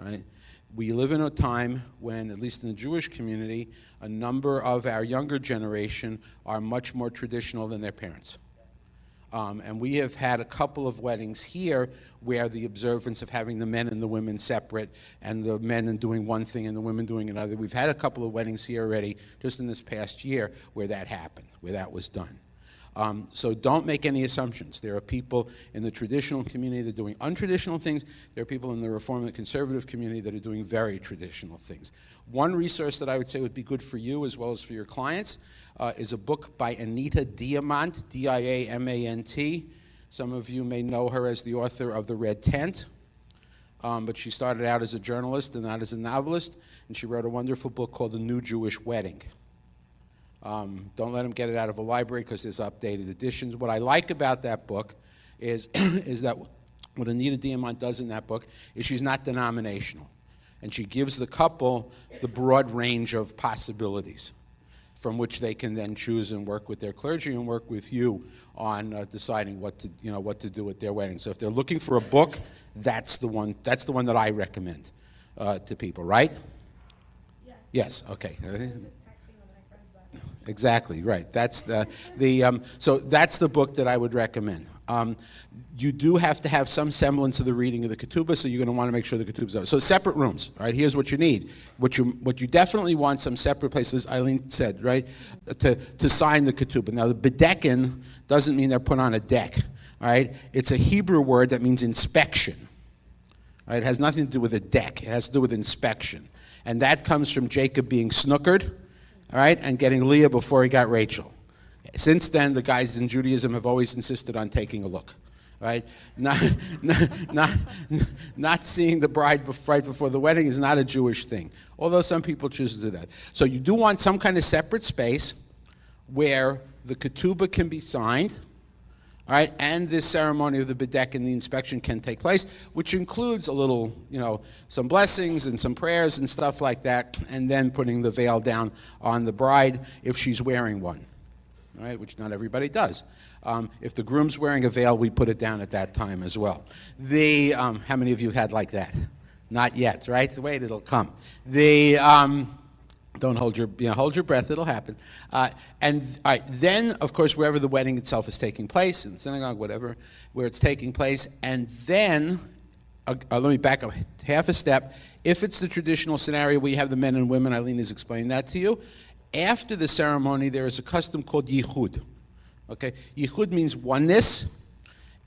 right? We live in a time when, at least in the Jewish community, a number of our younger generation are much more traditional than their parents. And we have had a couple of weddings here where the observance of having the men and the women separate, and the men doing one thing and the women doing another. We've had a couple of weddings here already, just in this past year, where that happened, where that was done. So don't make any assumptions. There are people in the traditional community that are doing untraditional things. There are people in the Reform and Conservative community that are doing very traditional things. One resource that I would say would be good for you as well as for your clients is a book by Anita Diamant, D-I-A-M-A-N-T. Some of you may know her as the author of The Red Tent, but she started out as a journalist and not as a novelist, and she wrote a wonderful book called The New Jewish Wedding. Don't let them get it out of a library because there's updated editions. What I like about that book is that what Anita Diamant does in that book is she's not denominational, and she gives the couple the broad range of possibilities from which they can then choose and work with their clergy and work with you on deciding what to do with their wedding. So if they're looking for a book, that's the one that I recommend to people, right? Yes. Yes. Okay. Exactly right. That's so that's the book that I would recommend. You do have to have some semblance of the reading of the ketubah, so you're going to want to make sure the ketubah's out. So separate rooms, right? Here's what you need. What you definitely want, some separate places, Eileen said, right, to sign the ketubah. Now, the bedekin doesn't mean they're put on a deck, right? It's a Hebrew word that means inspection, right? It has nothing to do with a deck. It has to do with inspection. And that comes from Jacob being snookered, all right, and getting Leah before he got Rachel. Since then, the guys in Judaism have always insisted on taking a look, right? Not seeing the bride right before the wedding is not a Jewish thing, although some people choose to do that. So you do want some kind of separate space where the ketubah can be signed, all right, and this ceremony of the bedek and the inspection can take place, which includes a little, some blessings and some prayers and stuff like that, and then putting the veil down on the bride if she's wearing one. All right, which not everybody does. If the groom's wearing a veil, we put it down at that time as well. How many of you had like that? Not yet, right? Wait, it'll come. Don't hold your breath, it'll happen. And all right, then, of course, wherever the wedding itself is taking place, in the synagogue, whatever, where it's taking place, and then, let me back up half a step. If it's the traditional scenario where you have the men and women, Eileen has explained that to you, after the ceremony, there is a custom called yichud. Okay, yichud means oneness,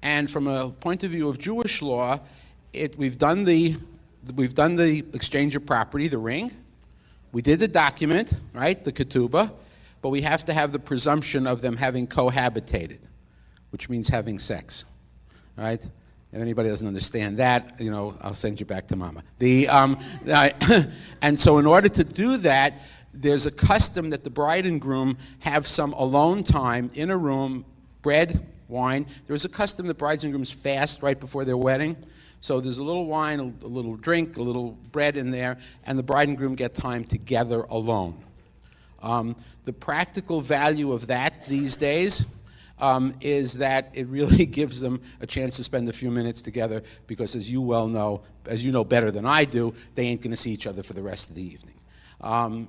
and from a point of view of Jewish law, we've done the exchange of property, the ring. We did the document, right, the ketubah, but we have to have the presumption of them having cohabitated, which means having sex, right? If anybody doesn't understand that, I'll send you back to mama. And so in order to do that, there's a custom that the bride and groom have some alone time in a room, bread, wine. There's a custom that brides and grooms fast right before their wedding. So there's a little wine, a little drink, a little bread in there, and the bride and groom get time together alone. The practical value of that these days is that it really gives them a chance to spend a few minutes together because, as you know better than I do, they ain't going to see each other for the rest of the evening.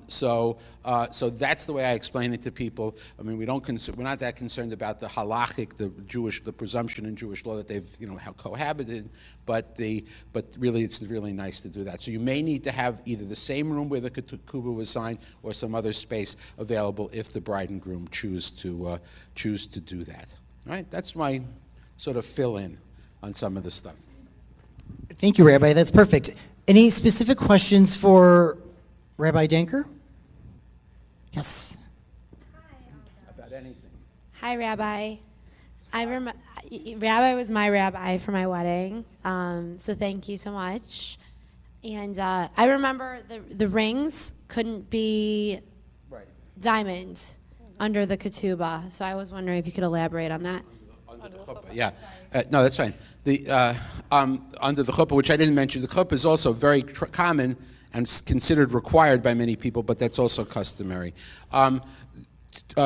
So that's the way I explain it to people. I mean, we're not that concerned about the halachic, the presumption in Jewish law that they've, cohabited, but really it's really nice to do that. So you may need to have either the same room where the ketubah was signed or some other space available if the bride and groom choose to do that. All right, that's my sort of fill-in on some of the stuff. Thank you, Rabbi. That's perfect. Any specific questions for Rabbi Danker? Yes. About anything. Hi, Rabbi. Rabbi was my rabbi for my wedding, so thank you so much. And I remember the rings couldn't be diamond under the ketubah, so I was wondering if you could elaborate on that. Under the chuppah, yeah. No, that's fine. Under the chuppah, which I didn't mention, the chuppah is also very common and considered required by many people, but that's also customary.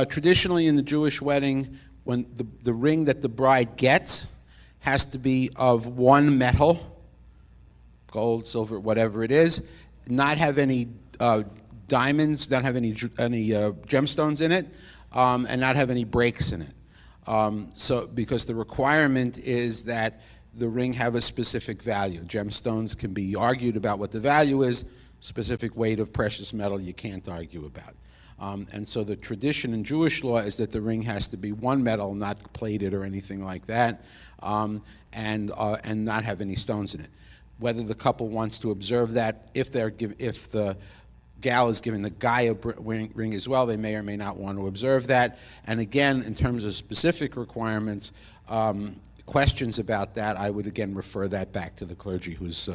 Traditionally in the Jewish wedding, when the ring that the bride gets has to be of one metal, gold, silver, whatever it is, not have any diamonds, not have any gemstones in it, and not have any breaks in it. So because the requirement is that the ring have a specific value. Gemstones can be argued about what the value is. Specific weight of precious metal you can't argue about. And so the tradition in Jewish law is that the ring has to be one metal, not plated or anything like that, and not have any stones in it. Whether the couple wants to observe that, if the gal is giving the guy a ring as well, they may or may not want to observe that. And again, in terms of specific requirements, questions about that, I would again refer that back to the clergy who's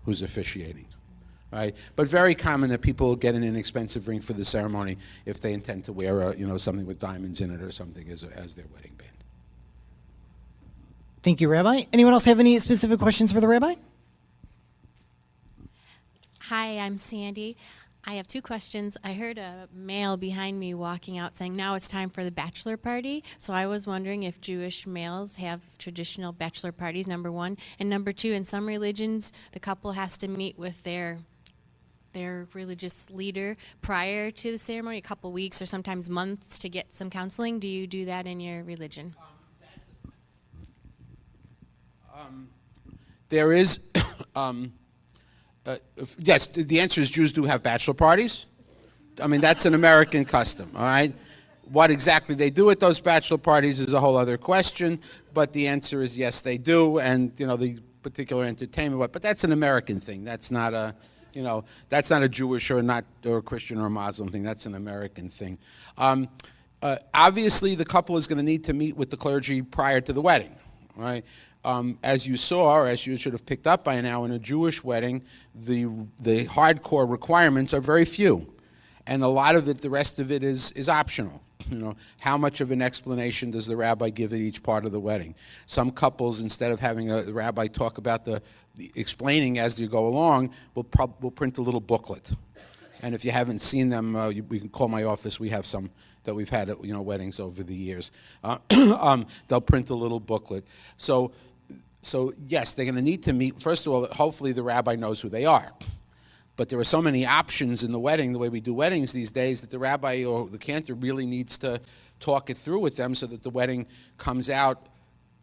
officiating. Right? But very common that people get an inexpensive ring for the ceremony if they intend to wear something with diamonds in it or something as their wedding band. Thank you, Rabbi. Anyone else have any specific questions for the Rabbi? Hi, I'm Sandy. I have two questions. I heard a male behind me walking out saying, now it's time for the bachelor party. So I was wondering if Jewish males have traditional bachelor parties, number one. And number two, in some religions, the couple has to meet with their religious leader prior to the ceremony, a couple weeks or sometimes months, to get some counseling. Do you do that in your religion? There is, yes, the answer is Jews do have bachelor parties. I mean, that's an American custom, all right? What exactly they do at those bachelor parties is a whole other question, but the answer is yes, they do, and, the particular entertainment, but that's an American thing. That's not a, that's not a Jewish or a Christian or a Muslim thing. That's an American thing. Obviously, the couple is going to need to meet with the clergy prior to the wedding, right? As you saw, or as you should have picked up by now, in a Jewish wedding, the hardcore requirements are very few. And a lot of it, the rest of it is optional. How much of an explanation does the rabbi give at each part of the wedding? Some couples, instead of having the rabbi talk about the explaining as you go along, will print a little booklet. And if you haven't seen them, we can call my office. We have some that we've had at weddings over the years. They'll print a little booklet. So yes, they're going to need to meet. First of all, hopefully the rabbi knows who they are. But there are so many options in the wedding, the way we do weddings these days, that the rabbi or the cantor really needs to talk it through with them so that the wedding comes out,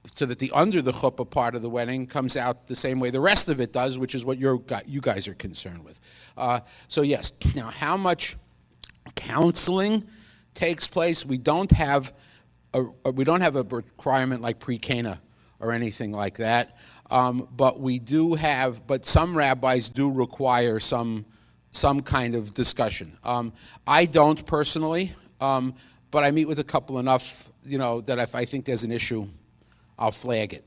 so that the under the chuppah part of the wedding comes out the same way the rest of it does, which is what you guys are concerned with. So yes, now how much counseling takes place? We don't have a requirement like pre-Cana or anything like that. But we do have, but some rabbis do require some kind of discussion. I don't personally, but I meet with a couple enough, that if I think there's an issue, I'll flag it,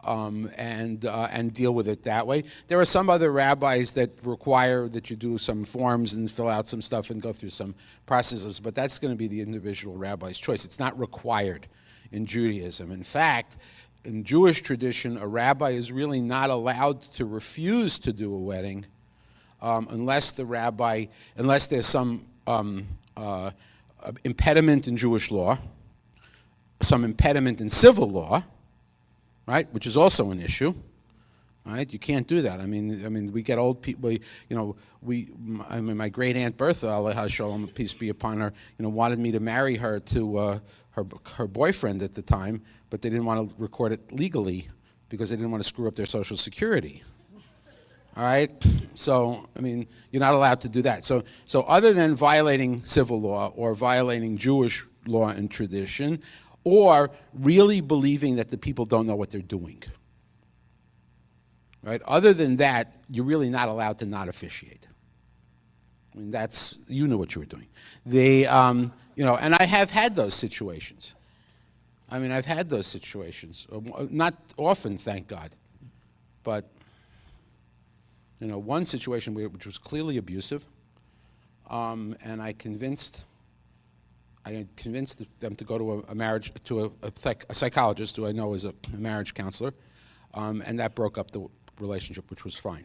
and deal with it that way. There are some other rabbis that require that you do some forms and fill out some stuff and go through some processes, but that's going to be the individual rabbi's choice. It's not required in Judaism. In fact, in Jewish tradition, a rabbi is really not allowed to refuse to do a wedding unless there's some impediment in Jewish law, some impediment in civil law, right, which is also an issue. Right, you can't do that. I mean, we get old people. My great aunt Bertha, Aleh Shalom, peace be upon her, wanted me to marry her to her boyfriend at the time, but they didn't want to record it legally because they didn't want to screw up their Social Security. All right, so you're not allowed to do that. So other than violating civil law or violating Jewish law and tradition, or really believing that the people don't know what they're doing. Right? Other than that, you're really not allowed to not officiate. You knew what you were doing. And I have had those situations. I've had those situations. Not often, thank God. But, one situation which was clearly abusive, and I convinced them to go to a psychologist who I know is a marriage counselor, and that broke up the relationship, which was fine.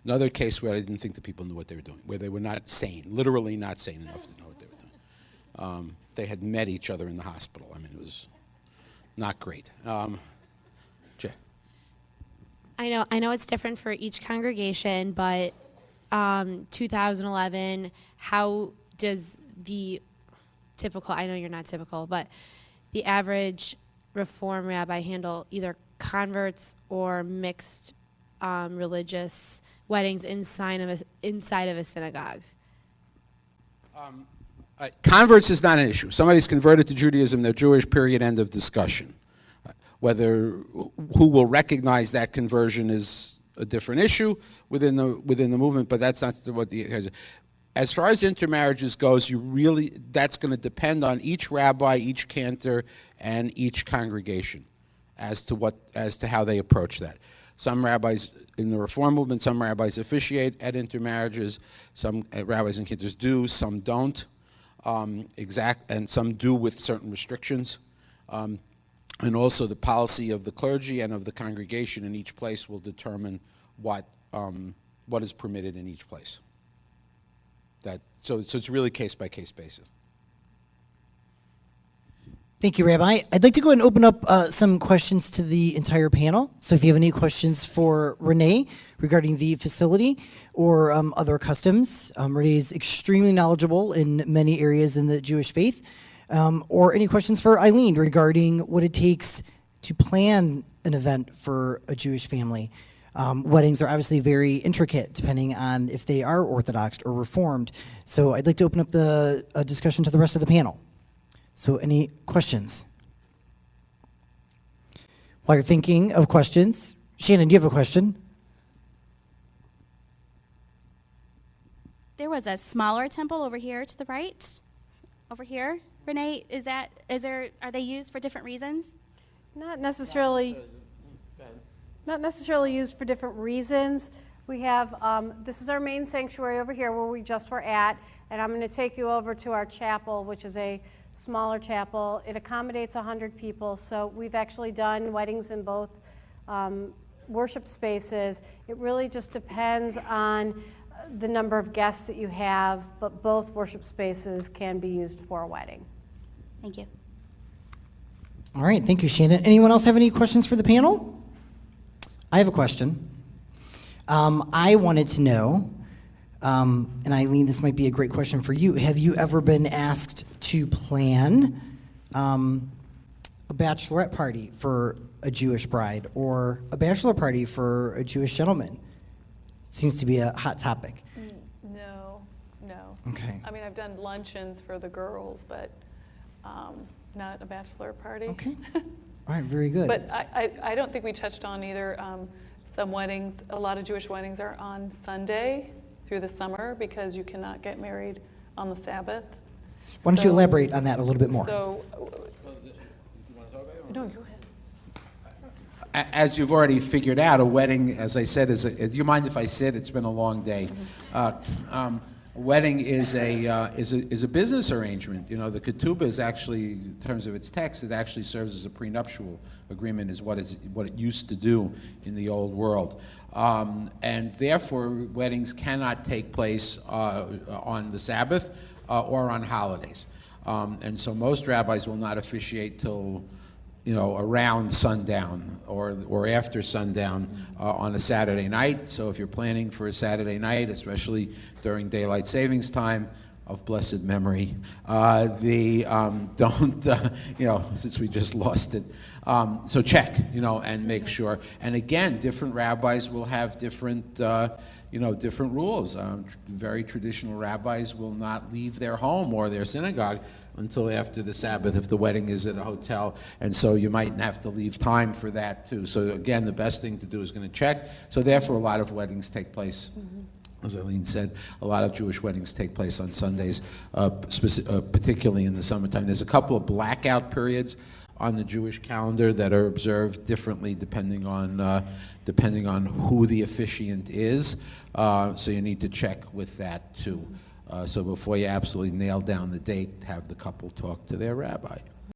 Another case where I didn't think the people knew what they were doing, where they were not sane, literally not sane enough to know what they were doing. They had met each other in the hospital. It was not great. I know it's different for each congregation, but 2011, how does the typical, I know you're not typical, but the average Reform rabbi handle either converts or mixed religious weddings inside of a synagogue? Converts is not an issue. Somebody's converted to Judaism, they're Jewish, period, end of discussion. Whether who will recognize that conversion is a different issue within the movement, but that's not what the. As far as intermarriages goes, that's going to depend on each rabbi, each cantor, and each congregation as to how they approach that. Some rabbis in the Reform movement, some rabbis officiate at intermarriages. Some rabbis and cantors do, some don't. And some do with certain restrictions. And also the policy of the clergy and of the congregation in each place will determine what is permitted in each place. So it's really case-by-case basis. Thank you, Rabbi. I'd like to go ahead and open up some questions to the entire panel. So if you have any questions for Renee regarding the facility or other customs, Renee is extremely knowledgeable in many areas in the Jewish faith. Or any questions for Eileen regarding what it takes to plan an event for a Jewish family. Weddings are obviously very intricate depending on if they are Orthodox or Reformed. So I'd like to open up the discussion to the rest of the panel. So any questions? While you're thinking of questions, Shannon, do you have a question? There was a smaller temple over here to the right. Over here. Renee, are they used for different reasons? Not necessarily used for different reasons. We have, this is our main sanctuary over here where we just were at, and I'm going to take you over to our chapel, which is a smaller chapel. It accommodates 100 people, so we've actually done weddings in both worship spaces. It really just depends on the number of guests that you have, but both worship spaces can be used for a wedding. Thank you. All right, thank you, Shannon. Anyone else have any questions for the panel? I have a question. I wanted to know, and Eileen, this might be a great question for you. Have you ever been asked to plan a bachelorette party for a Jewish bride or a bachelor party for a Jewish gentleman? It seems to be a hot topic. No. Okay. I mean, I've done luncheons for the girls, but not a bachelor party. Okay. All right, very good. But I don't think we touched on either. Some weddings, a lot of Jewish weddings are on Sunday through the summer because you cannot get married on the Sabbath. Why don't you elaborate on that a little bit more? So, no, go ahead. As you've already figured out, a wedding, as I said, do you mind if I sit? It's been a long day. A wedding is a business arrangement. You know, the ketubah is actually, in terms of its text, it actually serves as a prenuptial agreement, is what it used to do in the old world, and therefore weddings cannot take place on the Sabbath or on holidays, and so most rabbis will not officiate till around sundown or after sundown on a Saturday night. So if you're planning for a Saturday night, especially during daylight savings time of blessed memory, since we just lost it. So check, and make sure. And again, different rabbis will have different different rules. Very traditional rabbis will not leave their home or their synagogue until after the Sabbath if the wedding is at a hotel, and so you might have to leave time for that too. So again, the best thing to do is going to check. So therefore, a lot of weddings take place, as Eileen said, a lot of Jewish weddings take place on Sundays, particularly in the summertime. There's a couple of blackout periods on the Jewish calendar that are observed differently depending on who the officiant is. So you need to check with that too. So before you absolutely nail down the date, have the couple talk to their rabbi.